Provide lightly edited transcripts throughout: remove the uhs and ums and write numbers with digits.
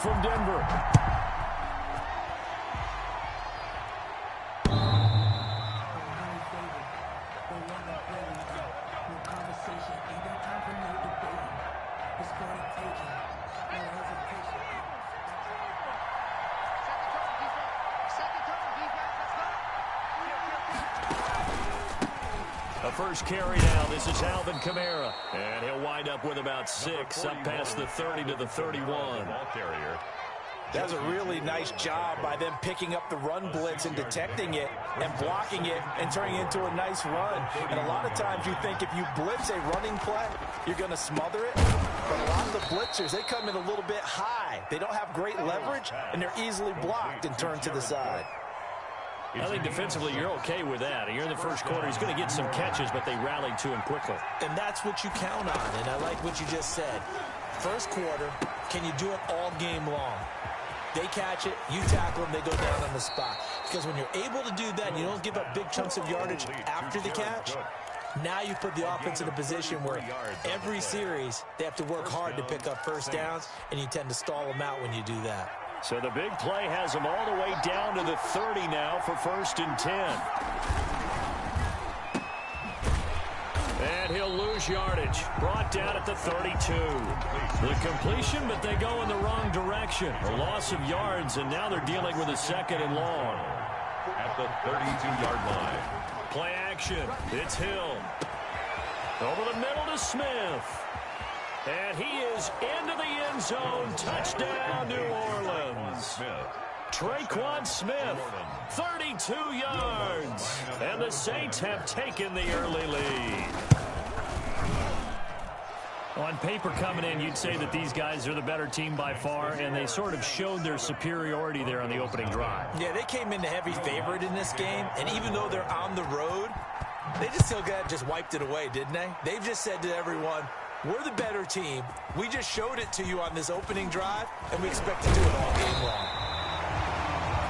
from Denver. First carry now. This is Alvin Kamara. And he'll wind up with about 6, up past the 30 to the 31. That was a really nice job by them picking up the run blitz and detecting it and blocking it and turning it into a nice run. And a lot of times you think if you blitz a running play, you're going to smother it. But a lot of the blitzers, they come in a little bit high. They don't have great leverage, and they're easily blocked and turned to the side. I think defensively you're okay with that. You're in the first quarter. He's going to get some catches, but they rallied to him quickly. And that's what you count on, and I like what you just said. First quarter, can you do it all game long? They catch it, you tackle them, they go down on the spot. Because when you're able to do that and you don't give up big chunks of yardage after the catch, now you put the offense in a position where every series they have to work hard to pick up first downs, and you tend to stall them out when you do that. So the big play has him all the way down to the 30 now for 1st and 10. And he'll lose yardage. Brought down at the 32. The completion, but they go in the wrong direction. A loss of yards, and now they're dealing with a 2nd and long. At the 32-yard line. Play action. It's Hill. Over the middle to Smith. And he is into the end zone. Touchdown, New Orleans. Traquan Smith, 32 yards. And the Saints have taken the early lead. On paper coming in, you'd say that these guys are the better team by far, and they sort of showed their superiority there on the opening drive. Yeah, they came in the heavy favorite in this game, and even though they're on the road, they just still just wiped it away, didn't they? They've just said to everyone, we're the better team. We just showed it to you on this opening drive, and we expect to do it all game long.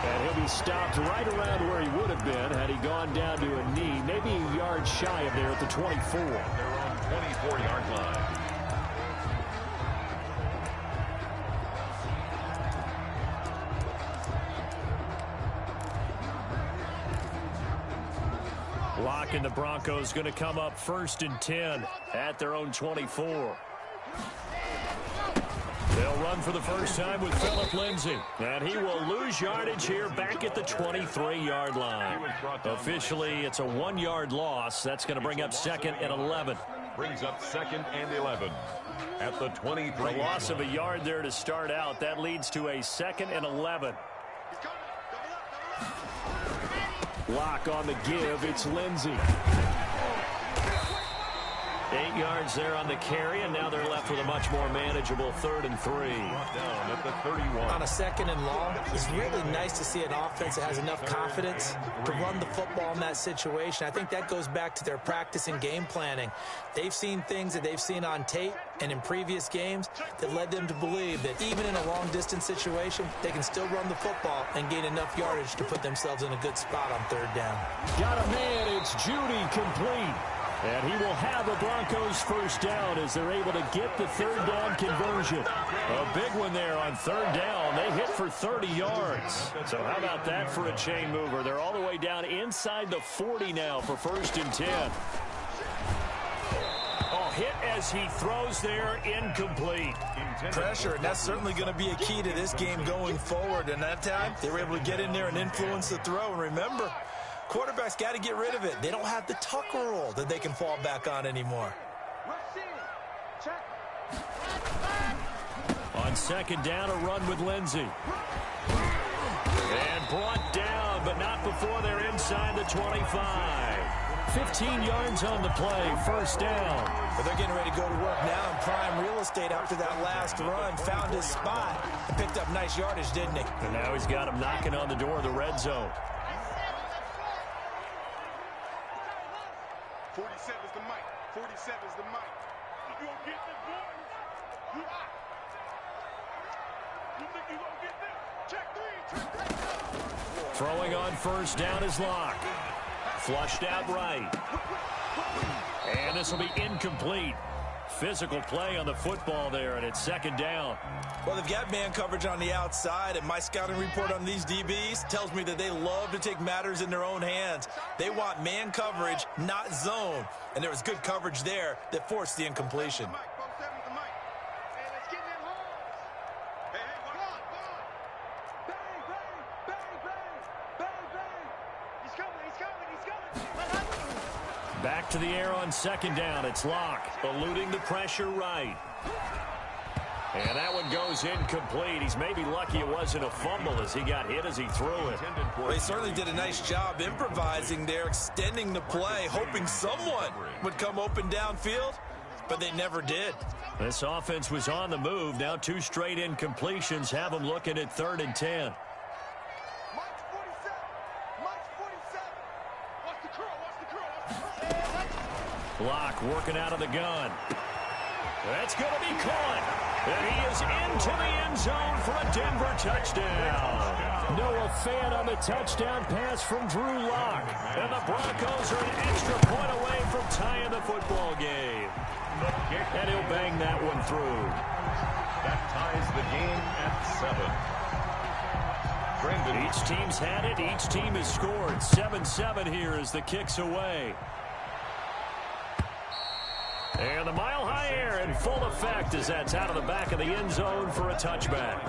And he'll be stopped right around where he would have been had he gone down to a knee, maybe a yard shy of there at the 24. They're on 24-yard line. Lock and the Broncos going to come up 1st and 10 at their own 24. They'll run for the first time with Phillip Lindsay. And he will lose yardage here back at the 23-yard line. Officially, it's a 1-yard loss. That's going to bring up 2nd and 11. Brings up 2nd and 11 at the 23. A loss of a yard there to start out. That leads to a 2nd and 11. Lock on the give. It's Lindsay. 8 yards there on the carry, and now they're left with a much more manageable 3rd and 3. Down at the 31. On a 2nd and long, it's really nice to see an offense that has enough confidence to run the football in that situation. I think that goes back to their practice and game planning. They've seen things that they've seen on tape and in previous games that led them to believe that even in a long-distance situation, they can still run the football and gain enough yardage to put themselves in a good spot on 3rd down. Got a man. It's Judy complete. And he will have a Broncos first down as they're able to get the 3rd down conversion. A big one there on 3rd down. They hit for 30 yards. So how about that for a chain mover? They're all the way down inside the 40 now for 1st and 10. Oh, hit as he throws there, incomplete. Pressure, and that's certainly going to be a key to this game going forward. And that time, they were able to get in there and influence the throw. And remember, quarterbacks got to get rid of it. They don't have the tuck rule that they can fall back on anymore. On 2nd down, a run with Lindsay. And brought down, but not before they're inside the 25. 15 yards on the play, 1st down. But they're getting ready to go to work now in prime real estate after that last run. Found his spot and picked up nice yardage, didn't he? And now he's got him knocking on the door of the red zone. 47 is the mic. 47 is the mic. You gonna get this, boys? You think you gonna get this? Check 3. Throwing on 1st down is Lock. Flushed out right. And this will be incomplete. physical play on the football there, and it's second down. Well, they've got man coverage on the outside, and my scouting report on these DBs tells me that they love to take matters in their own hands. They want man coverage, not zone. And there was good coverage there that forced the incompletion. Back to the air on second down. It's Locke, eluding the pressure right. And that one goes incomplete. He's maybe lucky it wasn't a fumble as he got hit as he threw it. Well, they certainly did a nice job improvising there, extending the play, hoping someone would come open downfield, but they never did. This offense was on the move. Now 2 straight incompletions have them looking at 3rd and 10. Locke working out of the gun. That's going to be caught. And he is into the end zone for a Denver touchdown. Noah Fant on the touchdown pass from Drew Lock. And the Broncos are an extra point away from tying the football game. And he'll bang that one through. That ties the game at 7. Each team's had it. Each team has scored. 7-7 here as the kick's away. And the mile-high air in full effect as that's out of the back of the end zone for a touchback.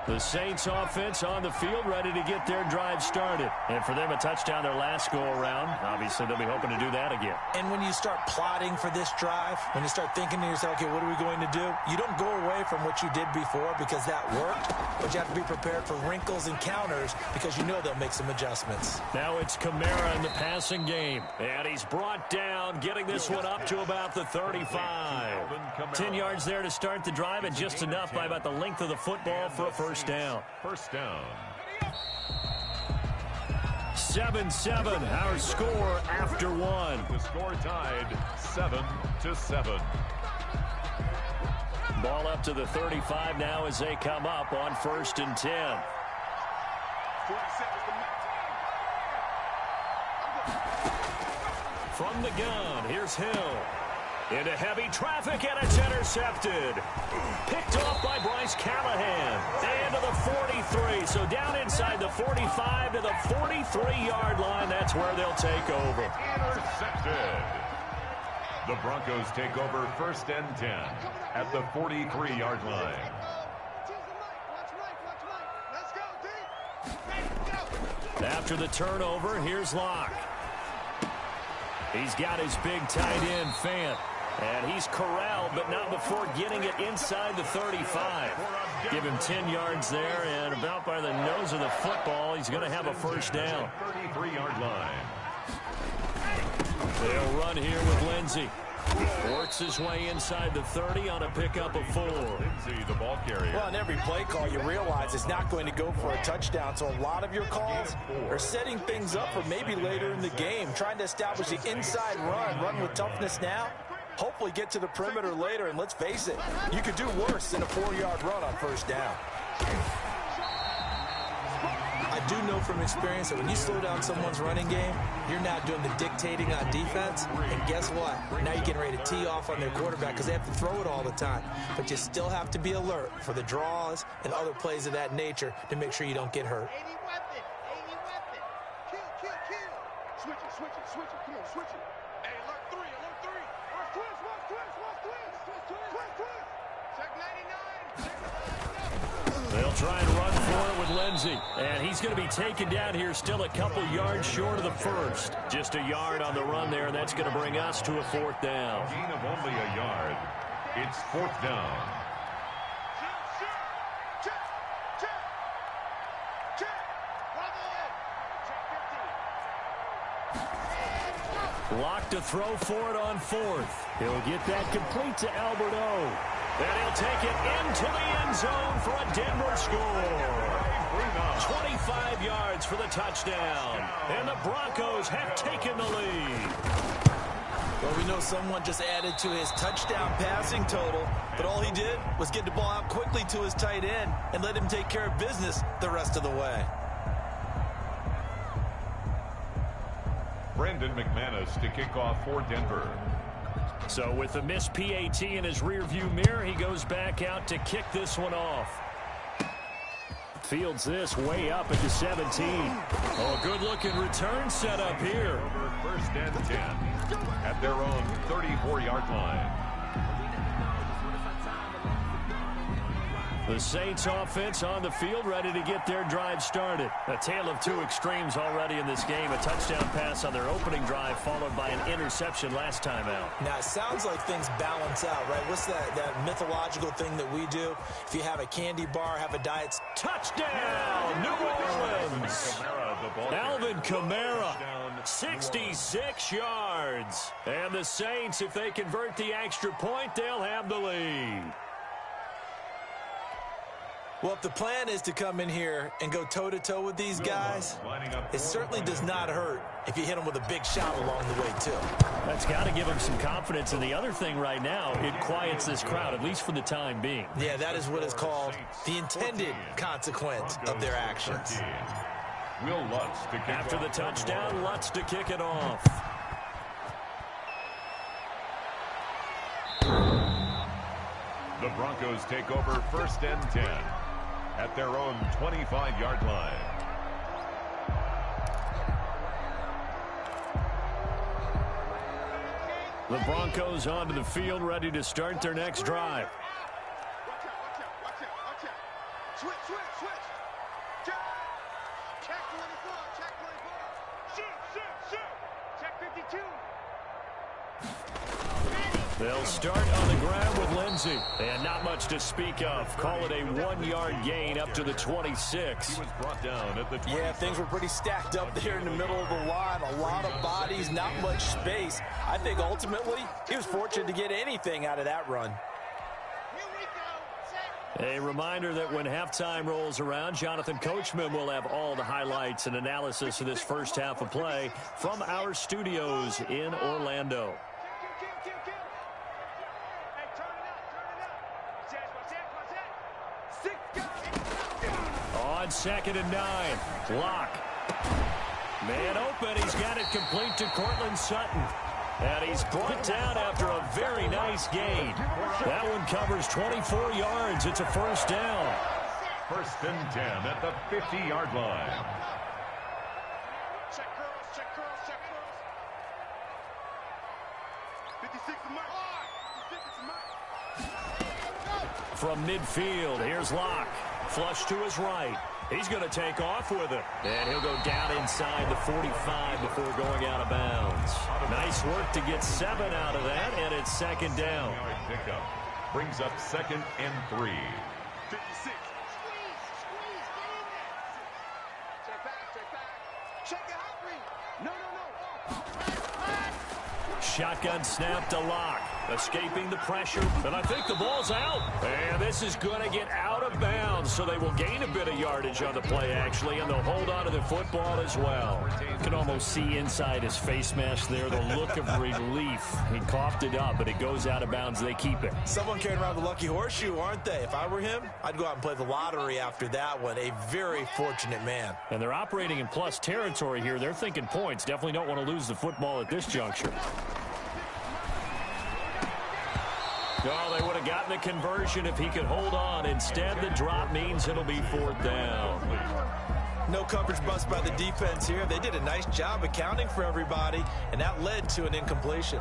The Saints offense on the field ready to get their drive started. And for them, a touchdown their last go-around. Obviously, they'll be hoping to do that again. And when you start plotting for this drive, when you start thinking to yourself, okay, what are we going to do? You don't go away from what you did before because that worked, but you have to be prepared for wrinkles and counters because you know they'll make some adjustments. Now it's Kamara in the passing game. And he's brought down, getting this one up to about the 35. 10 yards there to start the drive, and just enough by about the length of the football for a first down. 7-7, our score after one. The score tied 7-7. Ball up to the 35 now as they come up on 1st and 10. From the gun, here's Hill. Into heavy traffic, and it's intercepted. Picked off by Bryce Callahan. And to the 43. So down inside the 45 to the 43-yard line. That's where they'll take over. Intercepted. The Broncos take over 1st and 10 at the 43-yard line. After the turnover, here's Locke. He's got his big tight end, Fant. And he's corralled, but not before getting it inside the 35. Give him 10 yards there, and about by the nose of the football, he's going to have a first down. 33-yard line. They'll run here with Lindsey. Works his way inside the 30 on a pickup of 4. Lindsey, the ball carrier. Well, on every play call, you realize it's not going to go for a touchdown. So a lot of your calls are setting things up for maybe later in the game, trying to establish the inside run with toughness now. Hopefully get to the perimeter later, and let's face it, you could do worse than a 4-yard run on first down. I do know from experience that when you slow down someone's running game, you're not doing the dictating on defense. And guess what? Now you're getting ready to tee off on their quarterback because they have to throw it all the time. But you still have to be alert for the draws and other plays of that nature to make sure you don't get hurt. Any weapon. Kill. Switch it. Come on, switch it. Hey, alert 3. Watch twist. Check 99. They'll try and run for it with Lindsey. And he's going to be taken down here still a couple yards short of the first. Just a yard on the run there, and that's going to bring us to a 4th down. Gain of only a yard. It's 4th down. Locked to throw for it on 4th. He'll get that complete to Albert O. And he'll take it into the end zone for a Denver score. 25 yards for the touchdown. And the Broncos have taken the lead. Well, we know someone just added to his touchdown passing total, but all he did was get the ball out quickly to his tight end and let him take care of business the rest of the way. Brandon McManus to kick off for Denver. So with the missed PAT in his rearview mirror, he goes back out to kick this one off. Fields this way up at the 17. Oh, good-looking return set up here. First and 10 at their own 34-yard line. The Saints offense on the field, ready to get their drive started. A tale of two extremes already in this game. A touchdown pass on their opening drive, followed by an interception last time out. Now, it sounds like things balance out, right? What's that mythological thing that we do? If you have a candy bar, have a diet. Touchdown, New Orleans! Alvin Kamara, 66 yards. And the Saints, if they convert the extra point, they'll have the lead. Well, if the plan is to come in here and go toe-to-toe with these guys, it certainly does not hurt if you hit them with a big shot along the way, too. That's got to give them some confidence. And the other thing right now, it quiets this crowd, at least for the time being. Yeah, that is what is called the intended consequence of their actions. After the touchdown, Lutz to kick it off. The Broncos take over first and 10 at their own 25-yard line. The Broncos onto the field, ready to start their next drive. Watch out, watch out, watch out. Switch, switch, switch. Check 24, check 24. Shoot. Check 52. They'll start on the ground with Lindsey. And not much to speak of. Call it a 1-yard gain up to the 26. He was brought down at the 20. Yeah, things were pretty stacked up there in the middle of the line. A lot of bodies, not much space. I think ultimately he was fortunate to get anything out of that run. A reminder that when halftime rolls around, Jonathan Coachman will have all the highlights and analysis of this first half of play from our studios in Orlando. On 2nd and 9, Locke. Man open, he's got it complete to Cortland Sutton. And he's brought down after a very nice gain. That one covers 24 yards. It's a first down. First and 10 at the 50-yard line. Check curls. 56 is Mike. 56 is Mike. From midfield, here's Locke. Flush to his right. He's going to take off with it. And he'll go down inside the 45 before going out of bounds. Nice work to get 7 out of that, and it's second down. Pickup brings up 2nd and 3. 56. Squeeze, get in there. Check back. Check it out, Reed. No. Shotgun snap to Locke. Escaping the pressure, and I think the ball's out. And this is going to get out of bounds, so they will gain a bit of yardage on the play, actually, and they'll hold on to the football as well. You can almost see inside his face mask there the look of relief. He coughed it up, but it goes out of bounds. They keep it. Someone carrying around the lucky horseshoe, aren't they? If I were him, I'd go out and play the lottery after that one. A very fortunate man. And they're operating in plus territory here. They're thinking points. Definitely don't want to lose the football at this juncture. Oh, they would have gotten the conversion if he could hold on. Instead, the drop means it'll be 4th down. No coverage bust by the defense here. They did a nice job accounting for everybody, and that led to an incompletion.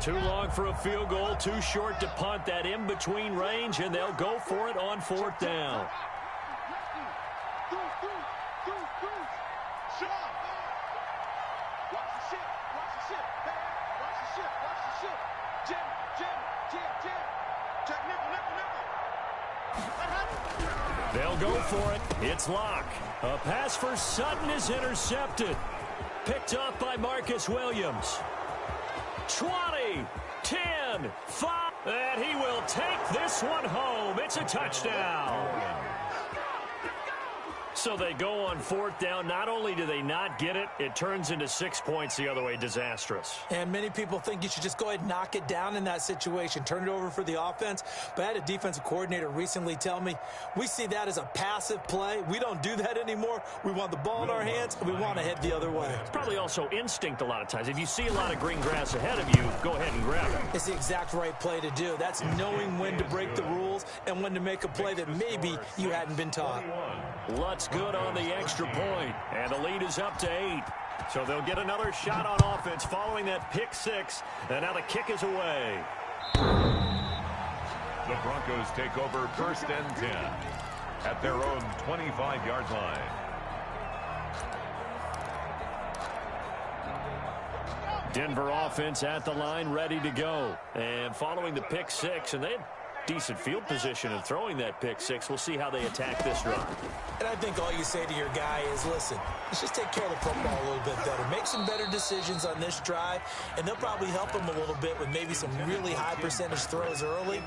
Too long for a field goal, too short to punt. That in-between range, and they'll go for it on 4th down. They'll go for it. It's Locke. A pass for Sutton is intercepted. Picked up by Marcus Williams. 20, 10, 5. And he will take this one home. It's a touchdown. So they go on 4th down. Not only do they not get it, it turns into 6 points the other way. Disastrous. And many people think you should just go ahead and knock it down in that situation. Turn it over for the offense. But I had a defensive coordinator recently tell me, we see that as a passive play. We don't do that anymore. We want the ball in our hands, and we want to head the other way. It's probably also instinct a lot of times. If you see a lot of green grass ahead of you, go ahead and grab it. It's the exact right play to do. That's knowing when to break the rules and when to make a play that maybe you hadn't been taught. Lutt's good on the extra point, and the lead is up to 8. So they'll get another shot on offense following that pick 6, and now the kick is away. The Broncos take over 1st and 10 at their own 25-yard line. Denver offense at the line, ready to go. And following the pick 6, and they had decent field position in throwing that pick 6. We'll see how they attack this drive. And I think all you say to your guy is, listen, let's just take care of the football a little bit better. Make some better decisions on this drive, and they'll probably help him a little bit with maybe some really high percentage throws early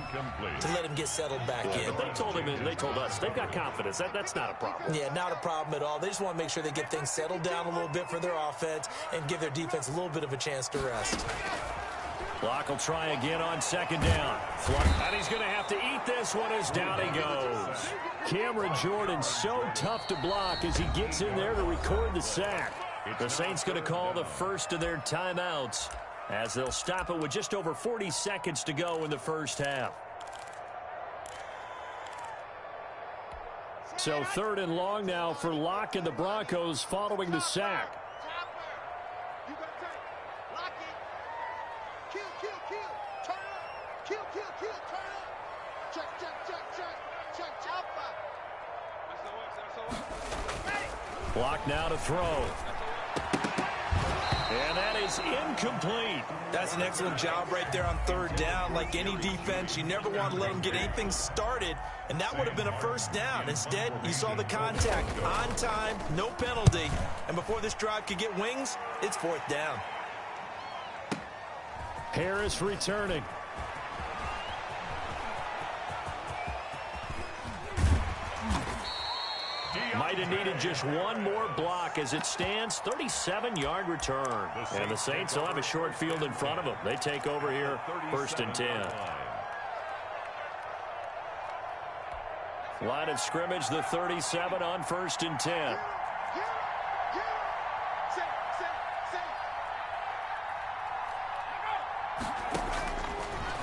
to let him get settled back in. But they told him, and they told us, they've got confidence. That's not a problem. Yeah, not a problem at all. They just want to make sure they get things settled down a little bit for their offense and give their defense a little bit of a chance to rest. Clock will try again on 2nd down. And he's going to have to eat this one as down he goes. Cameron Jordan so tough to block as he gets in there to record the sack. The Saints going to call the first of their timeouts as they'll stop it with just over 40 seconds to go in the first half. So 3rd and long now for Locke and the Broncos following the sack. Block now to throw. And that is incomplete. That's an excellent job right there on 3rd down. Like any defense, you never want to let them get anything started, and that would have been a 1st down. Instead, you saw the contact on time, no penalty, and before this drive could get wings, it's 4th down. Harris returning. Might have needed just one more block as it stands. 37-yard return. And the Saints will have a short field in front of them. They take over here 1st and 10. Line of scrimmage, the 37 on 1st and 10.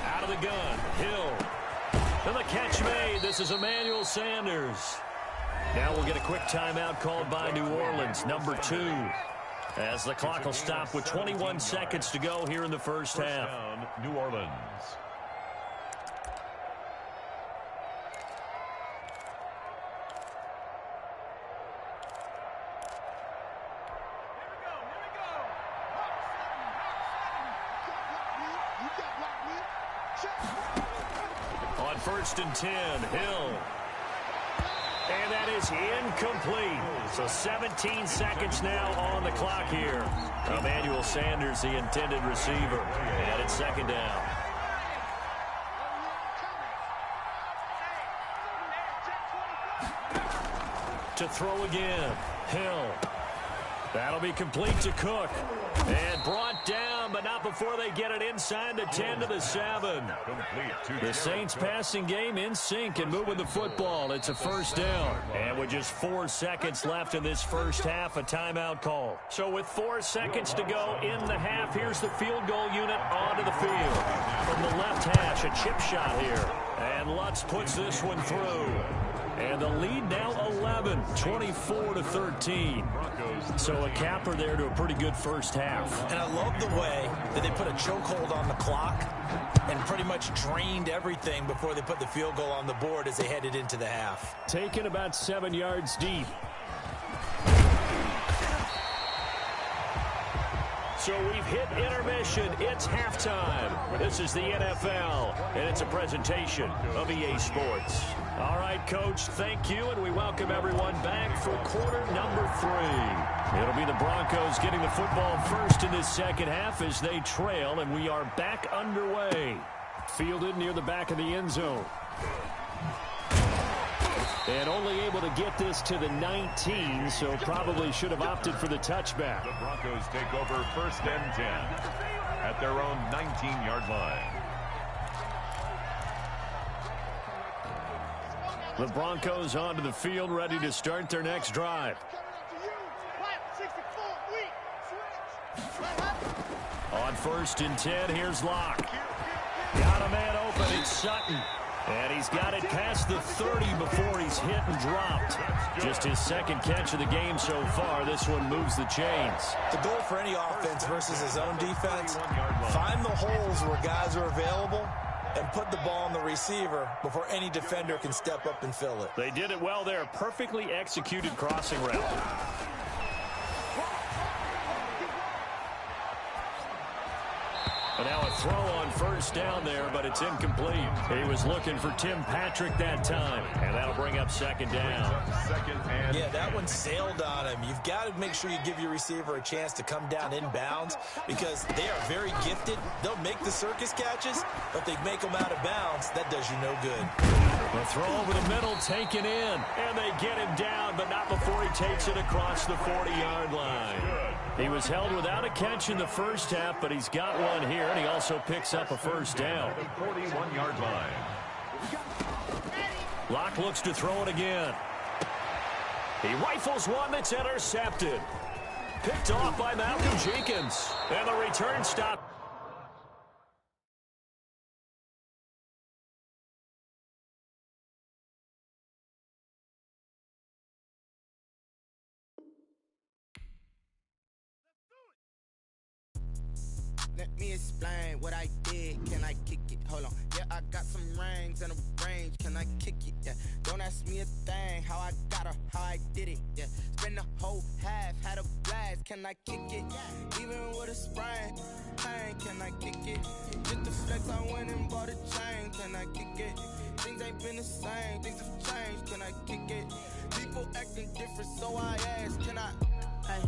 Out of the gun, Hill. And the catch made. This is Emmanuel Sanders. Now we'll get a quick timeout called by New Orleans, number 2, as the clock will stop with 21 seconds to go here in the first half. Down, New Orleans. On 1st and 10, Hill. And that is incomplete. So 17 seconds now on the clock here. Emmanuel Sanders, the intended receiver. And it's 2nd down. To throw again. Hill. That'll be complete to Cook. And brought down, but not before they get it inside the 10 to the 7. The Saints passing game in sync and moving the football. It's a 1st down. And with just 4 seconds left in this first half, a timeout call. So with 4 seconds to go in the half, here's the field goal unit onto the field. From the left hash, a chip shot here. And Lutz puts this one through. And the lead now 11, 24-13. So a capper there to a pretty good first half. And I love the way that they put a chokehold on the clock and pretty much drained everything before they put the field goal on the board as they headed into the half. Taken about 7 yards deep. So we've hit intermission. It's halftime. This is the NFL, and it's a presentation of EA Sports. All right, Coach, thank you, and we welcome everyone back for quarter number 3. It'll be the Broncos getting the football first in this second half as they trail, and we are back underway. Fielded near the back of the end zone. And only able to get this to the 19, so probably should have opted for the touchback. The Broncos take over 1st and 10 at their own 19-yard line. The Broncos onto the field, ready to start their next drive. On 1st and 10, here's Locke. Got a man open, it's Sutton. And he's got it past the 30 before he's hit and dropped. Just his 2nd catch of the game so far. This one moves the chains. The goal for any offense versus his own defense, find the holes where guys are available and put the ball on the receiver before any defender can step up and fill it. They did it well there. Perfectly executed crossing route. And now a throw on 1st down there, but it's incomplete. He was looking for Tim Patrick that time, and that'll bring up 2nd down. Yeah, that one sailed on him. You've got to make sure you give your receiver a chance to come down inbounds because they are very gifted. They'll make the circus catches, but if they make them out of bounds, that does you no good. The throw over the middle taken in, and they get him down, but not before he takes it across the 40-yard line. He was held without a catch in the 1st half, but he's got one here, and he also picks up a 1st down. 41-yard line. Locke looks to throw it again. He rifles one that's intercepted. Picked off by Malcolm Jenkins. And the return stop. Let me explain what I did. Can I kick it? Hold on. Yeah, I got some rings and a range. Can I kick it? Yeah. Don't ask me a thing. How I got her, how I did it. Yeah. Spend the whole half, had a blast. Can I kick it? Even with a sprain. Pain, can I kick it? Just the flex, I went and bought a chain. Can I kick it? Things ain't been the same. Things have changed. Can I kick it? People acting different, so I ask. Can I? Hey.